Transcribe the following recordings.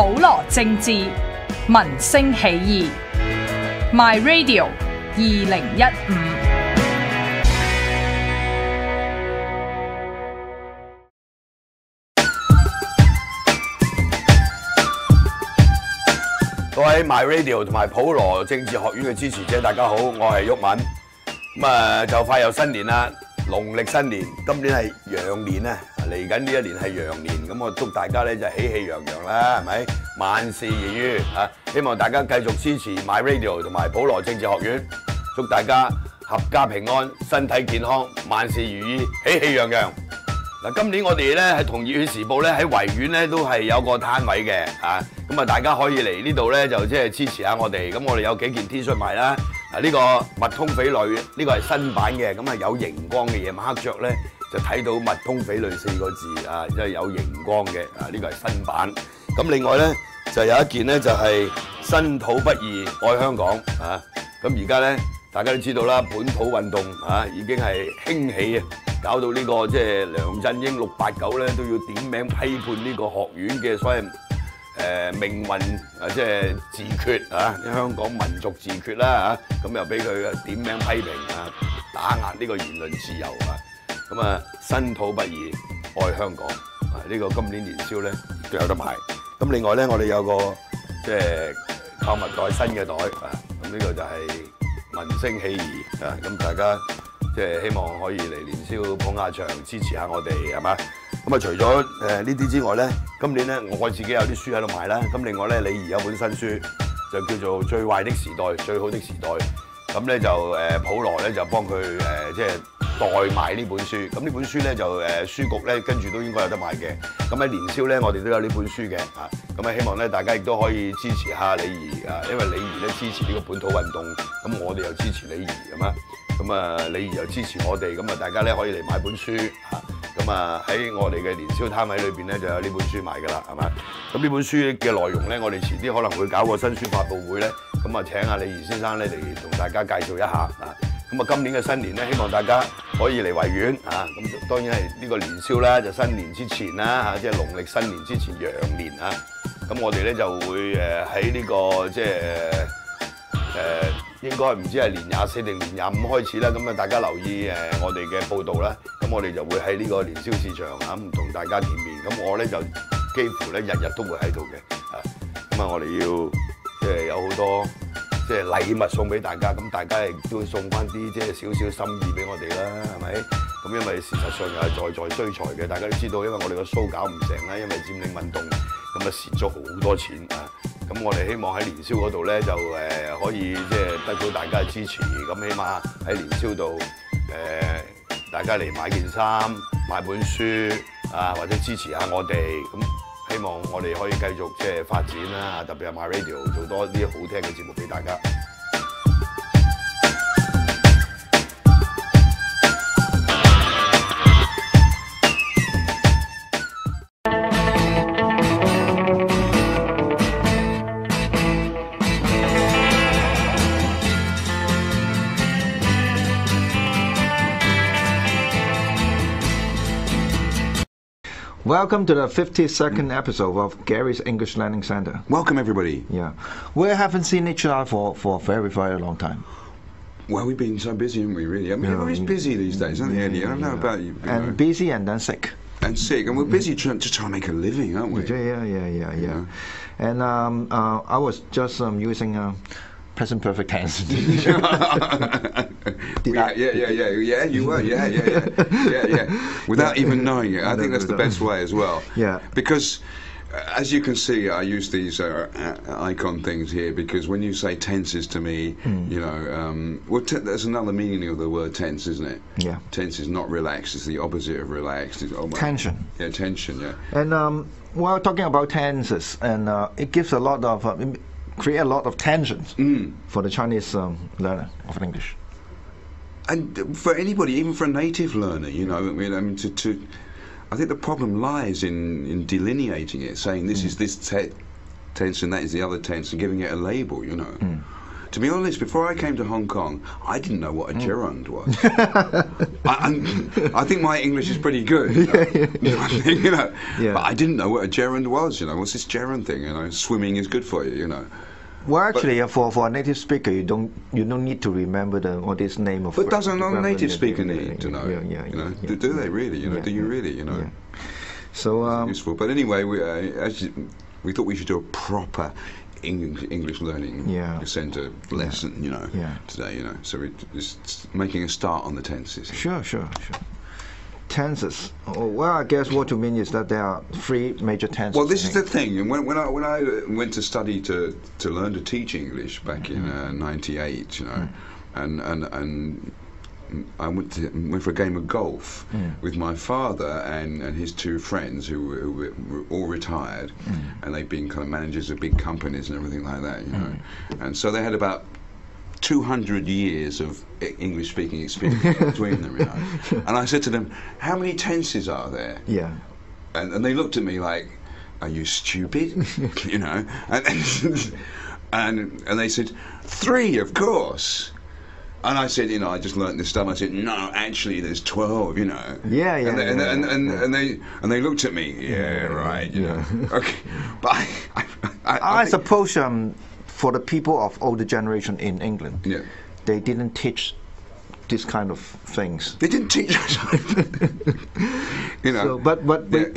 普羅政治，民聲起義。MyRadio 2015。各位 MyRadio 同埋普羅政治學院嘅支持者，大家好，我係毓民。就快有新年啦，農曆新年，今年係羊年啊，嚟緊呢一年係羊年，咁我祝大家咧就喜氣洋洋啦，係咪？萬事如意啊！希望大家繼續支持 MyRadio 同埋普羅政治學院，祝大家合家平安、身體健康、萬事如意、喜氣洋洋。嗱，今年我哋咧係同《熱血時報》咧喺維園咧都係有個攤位嘅啊，咁啊大家可以嚟呢度咧就即係支持下我哋，咁我哋有幾件 T 恤賣啦。嗱，呢個蜜通匪類呢個係新版嘅，咁啊有熒光嘅，夜晚黑着咧就睇到蜜通匪類4個字啊，即係有熒光嘅啊，呢個係新版。咁另外咧就有一件咧就係身土不移愛香港啊，咁而家咧大家都知道啦，本土運動啊已經係興起啊。搞到呢個即係梁振英689咧都要點名批判呢個學院嘅所謂命運啊，即係自決啊，香港民族自決啦嚇，咁又俾佢點名批評啊，打壓呢個言論自由啊，咁啊身土不移愛香港啊，呢個今年年宵咧都有得賣。咁另外咧，我哋有個即係購物袋新嘅袋啊，咁呢個就係民聲起義啊，咁大家。即係希望可以嚟年宵捧下場，支持下我哋係嘛？咁啊，除咗呢啲之外咧，今年咧我自己有啲書喺度賣啦。咁另外咧，李怡有本新書就叫做《最壞的時代，最好的時代》。咁咧就普羅咧就幫佢即係代賣呢本書。咁呢本書咧就書局咧跟住都應該有得賣嘅。咁喺年宵咧，我哋都有呢本書嘅啊。咁啊，希望咧大家亦都可以支持下李怡啊，因為李怡咧支持呢個本土運動，咁我哋又支持李怡係嘛？咁啊，李怡又支持我哋，咁啊，大家咧可以嚟買本書嚇，咁啊喺我哋嘅年宵攤位裏邊咧就有呢本書賣㗎啦，係嘛？咁呢本書嘅內容咧，我哋遲啲可能會搞個新書發佈會咧，咁啊請阿李怡先生咧嚟同大家介紹一下啊。咁啊，今年嘅新年咧，希望大家可以嚟維園啊。咁當然係呢個年宵啦，就新年之前啦嚇，即係農曆新年之前羊年啊。咁我哋咧就會喺呢個即係應該唔知係年24定年25開始啦，咁啊大家留意我哋嘅報道啦，咁我哋就會喺呢個年宵市場啊咁同大家見面，咁我咧就幾乎咧日日都會喺度嘅，啊咁啊我哋要即係有好多即係禮物送俾大家，咁大家亦都會送翻啲即係少少心意俾我哋啦，係咪？咁因為事實上又係在需財嘅，大家都知道，因為我哋個 show 搞唔成啦，因為佔領運動，咁啊蝕咗好多錢啊！咁我哋希望喺年宵嗰度咧就可以即係得到大家嘅支持，咁起碼喺年宵度大家嚟買件衫、買本書啊，或者支持下我哋，咁希望我哋可以繼續即係發展啦，特別係 MyRadio 做多啲好聽嘅節目俾大家。Welcome to the 52nd episode of Gary's English Learning Center. Welcome, everybody. Yeah. We haven't seen each other for a very, very long time. Well, we've been so busy, haven't we, really? I mean, everybody's busy these days, aren't they, Eddie? I don't know about you. And busy and then sick. And sick. And we're busy trying to make a living, aren't we? Yeah. And I was just using present perfect tense. Yeah, you were, yeah. Without even knowing it. I think that's the best way as well. Yeah. Because, as you can see, I use these icon things here because when you say tenses to me, you know, well, there's another meaning of the word tense, isn't it? Yeah. Tense is not relaxed. It's the opposite of relaxed. It's tension. Yeah, tension, yeah. And we're talking about tenses, and it gives a lot of, create a lot of tensions for the Chinese learner of English. And for anybody, even for a native learner, you know, I mean, I think the problem lies in delineating it, saying this is this tense and that is the other tense, and giving it a label, you know. To be honest, before I came to Hong Kong, I didn't know what a gerund was. I think my English is pretty good, you know. Yeah. But I didn't know what a gerund was. You know, what's this gerund thing? You know, swimming is good for you. You know. Well, actually, for a native speaker, you don't need to remember what this name of. But doesn't a native speaker need to know? You know, do they really? You know, do you really? You know. Yeah. So useful. But anyway, we thought we should do a proper English learning centre lesson, you know, today, you know. So we're just making a start on the tenses. Sure. Tenses. Well, I guess what you mean is that there are 3 major tenses. Well, this is the thing. And when I went to study to learn to teach English back in '98, you know, and I went for a game of golf with my father and his 2 friends who were all retired, and they'd been kind of managers of big companies and everything like that, you know. And so they had about 200 years of English-speaking experience between them, you know. And I said to them, "How many tenses are there?" Yeah. And they looked at me like, "Are you stupid?" You know. And they said, "3, of course." And I said, you know, I just learnt this stuff. I said, "No, actually, there's 12, you know." Yeah. And they looked at me. Yeah, right. You know. Okay, but I suppose for the people of older generation in England, they didn't teach this kind of things. They didn't teach us. You know. So, but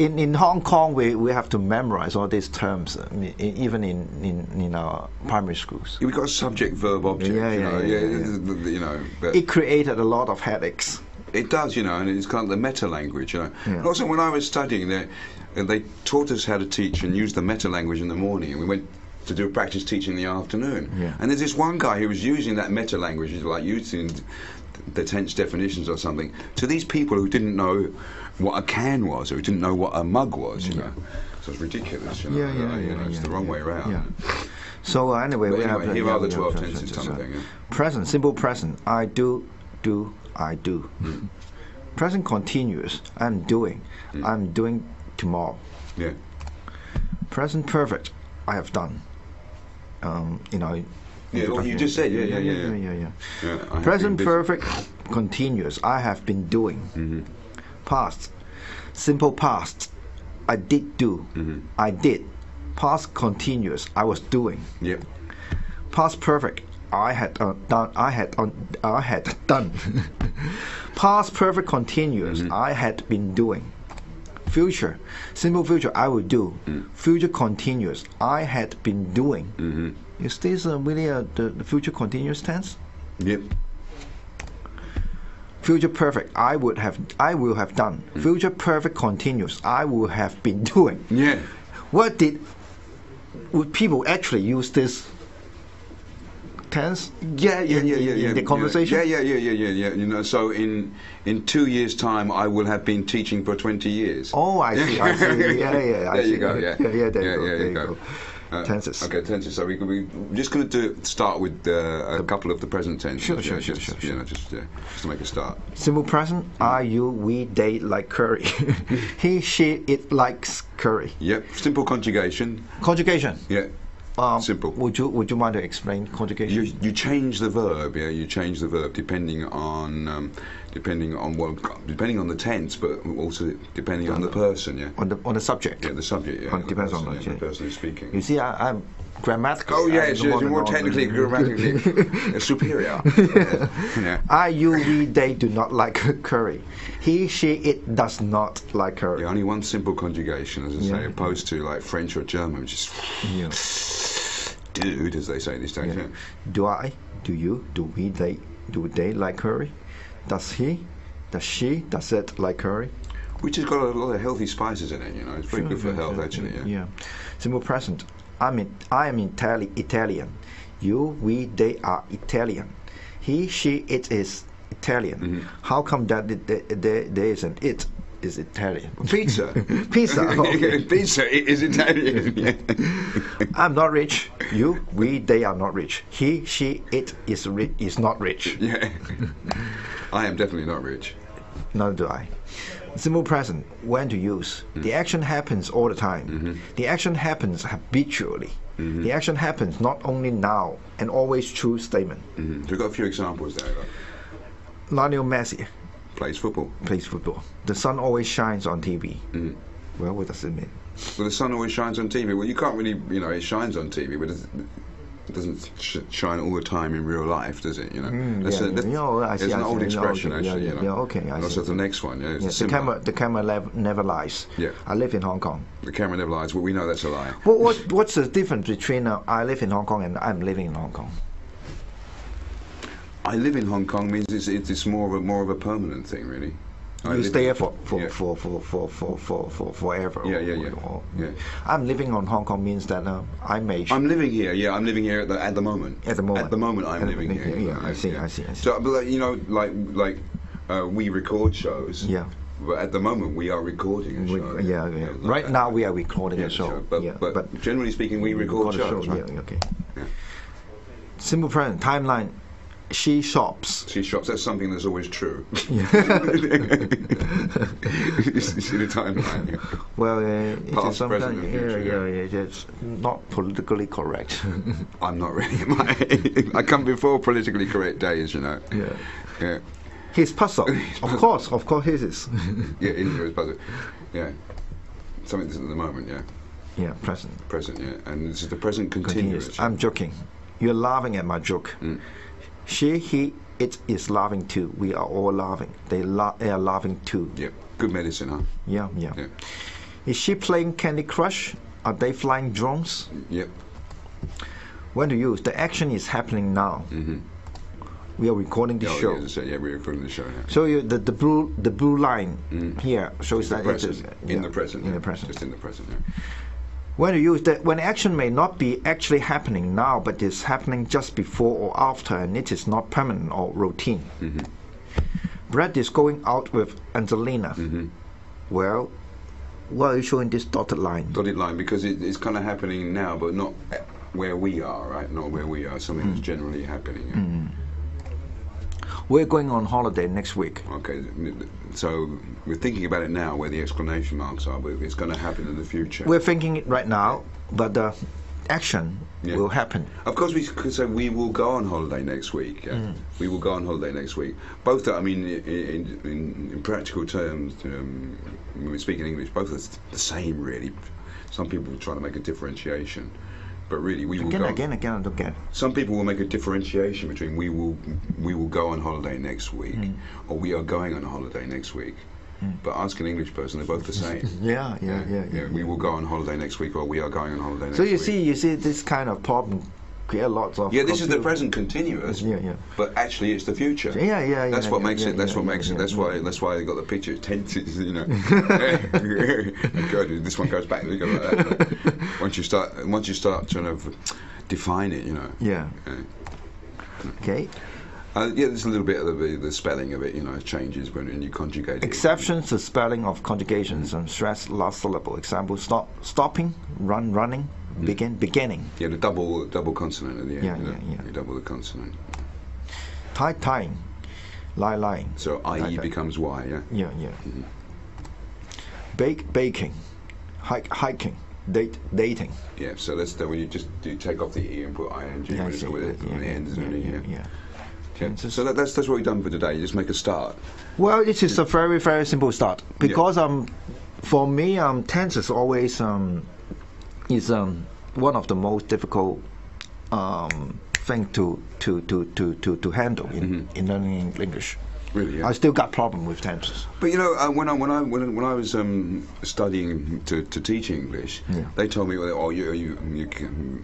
in Hong Kong, we have to memorize all these terms, even in our primary schools. We've got a subject, verb, object. You know. But it created a lot of headaches. It does, you know, and it's kind of the meta language, you know. And also, when I was studying there, they taught us how to teach and use the meta language in the morning, and we went to do practice teaching in the afternoon. And there's this one guy who was using that meta language, like using the tense definitions or something, to these people who didn't know what a can was, or who didn't know what a mug was, you know. So it's ridiculous, you know. It's the wrong way around. So anyway, here are the 12 tenses kind of thing. Present, simple present. I do, I do. Present continuous. I'm doing. I'm doing tomorrow. Yeah. Present perfect. I have done. You know. Yeah, what you just said. Yeah. Present perfect continuous. I have been doing. Past, simple past. I did do. I did. Past continuous. I was doing. Yep. Past perfect. I had done. I had done. Past perfect continuous. I had been doing. Future, simple future. I will do. Future continuous. I had been doing. Is this really the future continuous tense? Yep. Future perfect. I will have done. Future perfect continuous. I will have been doing. Yeah. Would people actually use this tense? In the conversation. Yeah. You know, so in 2 years' time, I will have been teaching for 20 years. Oh, I see. There you go. There you go. Tenses. Okay, tenses. So we're just going to start with a couple of the present tenses. Sure. You know, just to make a start. Simple present. I, you, we, they like curry. He, she, it likes curry. Yep. Simple conjugation. Conjugation. Yeah. Simple. Would you mind to explain conjugation? You change the verb. Yeah, you change the verb depending on the tense, but also depending on the person. Yeah. On the subject. Yeah, the subject. Yeah. Depends on the person who's speaking. You see, I'm grammatically. Oh yeah, you're more technically, grammatically superior. Yeah. I, you, we, they do not like curry. He, she, it does not like curry. Yeah, only one simple conjugation, as I say, opposed to like French or German, which is dude, as they say these days. Yeah. Do I? Do you? Do we? Do they like curry? Does he? Does she? Does it like curry? Which has got a lot of healthy spices in it. You know, it's very good for health, actually. Yeah. Simple present. I am Italian. You, we, they are Italian. He, she, it is Italian. How come that there is an it is Italian? Pizza. Pizza. Okay. Pizza is Italian. Yeah. I'm not rich. You, we, they are not rich. He, she, it is not rich. Yeah. I am definitely not rich. Neither do I. Simple present, when to use. The action happens all the time. The action happens habitually. The action happens not only now, and always true statement. So we've got a few examples there. Like, Lionel Messi plays football. plays football. The sun always shines on TV. Well, what does it mean? Well, the sun always shines on TV. Well, you can't really, it shines on TV, but it doesn't shine all the time in real life, does it? That's I see, it's an I old see. expression, Okay, actually. okay, I And also see. the next one. It's The camera never lies. Yeah. I live in Hong Kong. The camera never lies. Well, we know that's a lie. What's the difference between I live in Hong Kong and I'm living in Hong Kong? I live in Hong Kong means it's more of a permanent thing, really. You stay here for Yeah. forever. Yeah. I'm living on Hong Kong means that I'm I'm living here. Yeah, I'm living here at the moment. At the moment. At the moment, I'm living here. Yeah, I see. So, but like we record shows. Yeah. But at the moment, we are recording a show. Right now we are recording a show. But generally speaking, we record shows. Right? Yeah, okay. Yeah. Simple present timeline. She shops. She shops. That's something that's always true. You see the timeline. Yeah. Well, it Past, is sometimes present, and future, it's not politically correct. I'm not really. I come before politically correct days, Yeah. He's puzzled. Of course, he is. Yeah, it's puzzled. Yeah. Something that's at the moment. Yeah. Yeah, present. Present. Yeah. And this is the present continuous. I'm joking. You're laughing at my joke. She, he, it is laughing too. We are all laughing. They are laughing too. Yep. Good medicine, huh? Yeah. Is she playing Candy Crush? Are they flying drones? Yep. When to use? The action is happening now. We are recording the show. Yeah, we're recording the show. Yeah. So the blue line here shows that it is in the present. In the present. Just in the present. Yeah. When to use that? When action may not be actually happening now, but is happening just before or after, and it is not permanent or routine. Brad is going out with Angelina. Well, why are you showing this dotted line? Dotted line because it's kind of happening now, but not where we are, right? Not where we are. Something that's generally happening. Yeah. We're going on holiday next week. Okay, so we're thinking about it now, where the exclamation marks are, but it's going to happen in the future. We're thinking it right now, but the action will happen. Of course, we could say we will go on holiday next week. Yeah? We will go on holiday next week. Both, I mean, in practical terms, when we speak in English, both are the same, really. Some people try to make a differentiation. But really, we will go. Again, I don't get it. Some people will make a differentiation between we will go on holiday next week, or we are going on holiday next week. But ask an English person, they're both the same. Yeah. We will go on holiday next week, or we are going on holiday next So week. you see this kind of problem create lots of. Yeah, this is the present continuous. Yeah. But actually, it's the future. Yeah. That's what makes it. That's why they got the picture tenses. God, this one goes back. Like that. Once you start trying to define it, Yeah. Okay. There's a little bit of the spelling of it, changes when you conjugate it. Exceptions to spelling of conjugations and stress last syllable. Example: stopping, running, beginning. Yeah, the double consonant at the end. Yeah. You double the consonant. Tying, lying. So IE becomes Y. Yeah. Yeah. Baking, hiking, dating. Yeah. So that's when you take off the E and put ing with it, and the end is an E. Yeah. So that's what we've done for today. You just make a start. Well, it is a very, very simple start because for me tense is always is one of the most difficult thing to handle in learning English. Really, yeah. I still got problem with tenses. But when I was studying to teach English, they told me, you're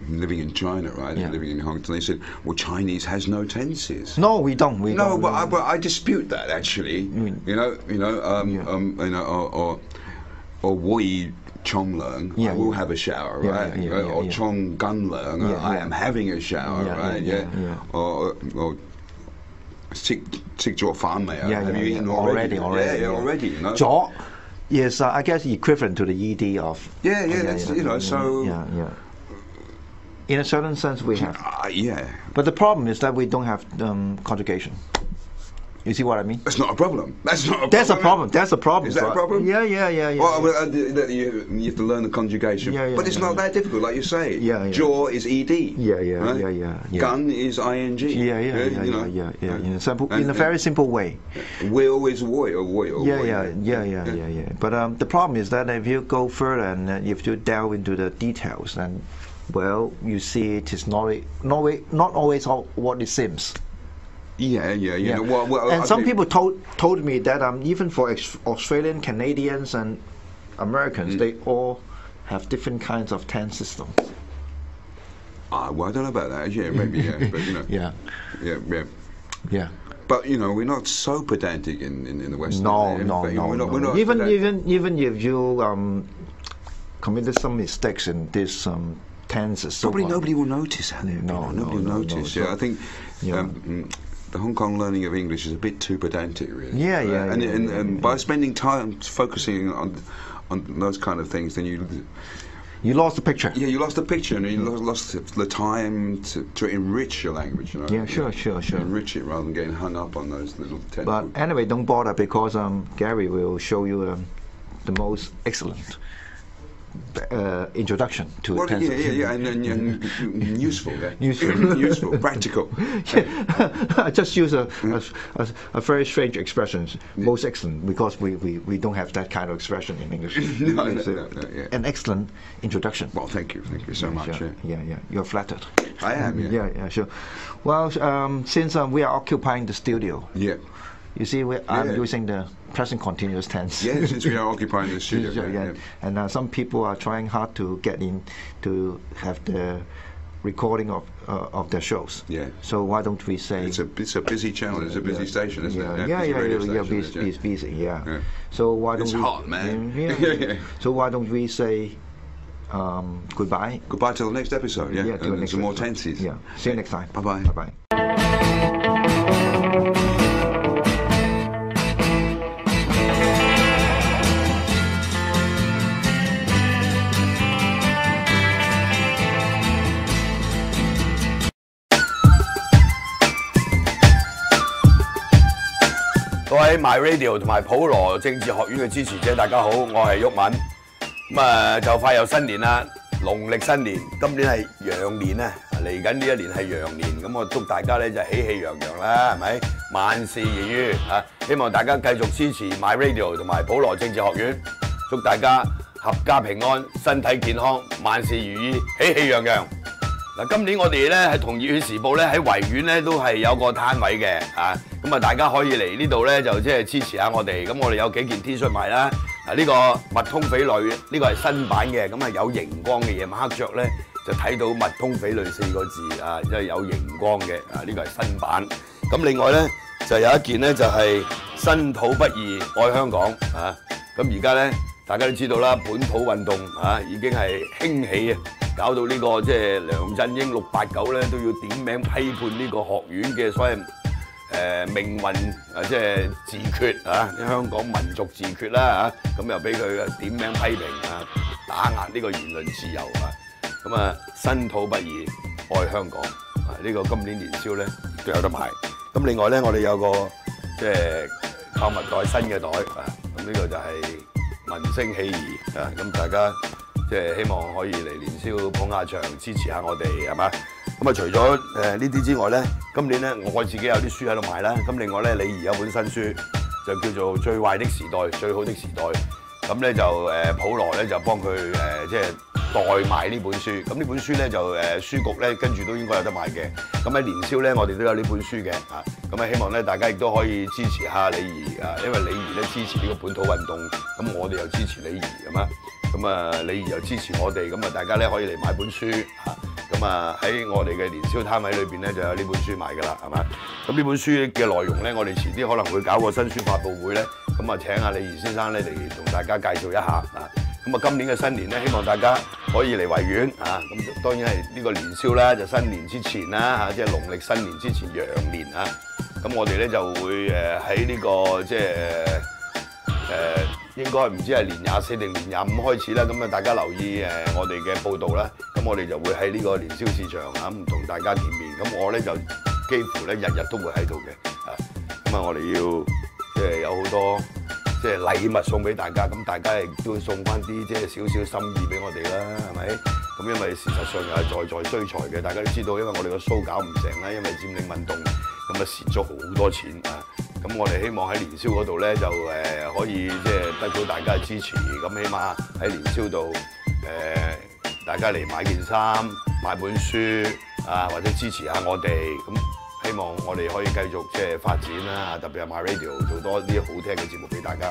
living in China, right? Yeah. You're living in Hong Kong. They said, well, Chinese has no tenses. No, we don't. But I dispute that actually. Or Wei Chong Learn, I will have a shower, right? Or Chong Gun Learn, I am having a shower, right? Or Sik Jiao Fan Mei. Have you eaten already? Yeah, already. Jiao is, I guess, equivalent to the ED of. So. Yeah. In a certain sense, we have. Yeah. But the problem is that we don't have conjugation. You see what I mean? That's not a problem. That's not a problem. That's a problem. That's a problem. Is that a problem? Yeah. Well, you have to learn the conjugation. But it's not that difficult, like you say. Yeah. Jaw is ed. Yeah. Gun is ing. In a very simple way. Will is will. Yeah. But the problem is that if you go further and if you delve into the details, then well, you see it is not always what it seems. Yeah. And some people told me that even for Australian, Canadians, and Americans, they all have different kinds of tense systems. Well, I don't know about that. Yeah, maybe. But Yeah. But we're not so pedantic in the West. No. We're not Even pedantic. if you committed some mistakes in this tenses, Probably nobody will notice. Nobody will notice. I think. The Hong Kong learning of English is a bit too pedantic, really. And by spending time focusing on those kind of things, then you lost the picture. Yeah, you lost the picture, and you lost the time to enrich your language. Yeah, sure. Enrich it rather than getting hung up on those little technical. But anyway, don't bother because Gary will show you the most excellent introduction to tenses. And useful, useful, practical. I just use a very strange expression, most excellent, because we don't have that kind of expression in English. An excellent introduction. Well, thank you so much. Sure. Yeah, you're flattered. I am. Yeah, sure. Well, since we are occupying the studio. Yeah. You see, I'm using the present continuous tense. Yeah, since we are occupying the studio. And some people are trying hard to get in to have the recording of their shows. Yeah. So why don't we say? It's a busy channel. It's a busy station, isn't it? Busy. Yeah. So why don't it's we? Hot, man. So why don't we say goodbye? Goodbye till the next episode. Yeah. Till the next some more episode. tenses. Yeah. See you next time. Bye. Bye. 各位 MyRadio 同埋普羅政治學院嘅支持者，大家好，我係毓民。就快有新年啦，農曆新年，今年係羊年啊，嚟緊呢一年係羊年，咁我祝大家咧就喜氣洋洋啦，係咪？萬事如意啊！希望大家繼續支持 MyRadio 同埋普羅政治學院，祝大家合家平安，身體健康，萬事如意，喜氣洋洋。嗱，今年我哋咧係同《熱血時報》咧喺維園咧都係有個攤位嘅咁啊大家可以嚟呢度咧就即係支持下我哋，咁我哋有幾件 T 恤賣啦。嗱，呢個蜜通匪類呢個係新版嘅，咁啊有熒光嘅，夜晚黑着咧就睇到蜜通匪類4個字即係有熒光嘅呢個係新版。咁另外咧就有一件咧就係身土不易愛香港咁而家咧大家都知道啦，本土運動已經係興起搞到呢個即係梁振英689咧都要點名批判呢個學院嘅所謂命運即係自決香港民族自決啦咁又俾佢點名批評打壓呢個言論自由咁身土不易愛香港呢個今年年宵咧都有得賣。咁另外咧我哋有個即係購物袋新嘅袋咁呢個就係民聲起義咁大家即係希望可以嚟年宵捧下場支持下我哋係嘛？咁除咗呢啲之外咧，今年咧我自己有啲書喺度賣啦。咁另外咧，李怡有本新書就叫做《最壞的時代，最好的時代》。咁咧就普羅咧就幫佢即係代賣呢本書。咁呢本書咧就書局咧跟住都應該有得賣嘅。咁喺年宵咧，我哋都有呢本書嘅咁希望咧大家亦都可以支持下李怡因為李怡咧支持呢個本土運動，咁我哋又支持李怡咁李怡又支持我哋，大家咧可以嚟買本書喺我哋嘅年宵攤位裏邊咧就有呢本書賣㗎啦，係嘛？咁呢本書嘅內容咧，我哋遲啲可能會搞個新書發佈會咧，請阿李怡先生咧嚟同大家介紹一下今年嘅新年咧，希望大家可以嚟維園咁當然係呢個年宵啦，就新年之前啦即係農曆新年之前羊年咁我哋咧就會喺呢個即係應該唔知係年24定年25開始啦，大家留意我哋嘅報道啦，咁我哋就會喺呢個年宵市場同大家見面，咁我咧就幾乎咧日日都會喺度嘅咁啊，我哋要即係有好多即係禮物送俾大家，咁大家亦都會送翻啲即係少少心意俾我哋啦，係咪？咁因為事實上又係在需財嘅，大家都知道，因為我哋個 show 搞唔成啦，因為佔領運動，咁啊蝕咗好多錢啊！咁我哋希望喺年宵嗰度咧就可以即係得到大家嘅支持，咁起碼喺年宵度大家嚟買件衫、買本書啊，或者支持下我哋，咁希望我哋可以繼續即係發展啦，特別係 MyRadio 做多啲好聽嘅節目俾大家。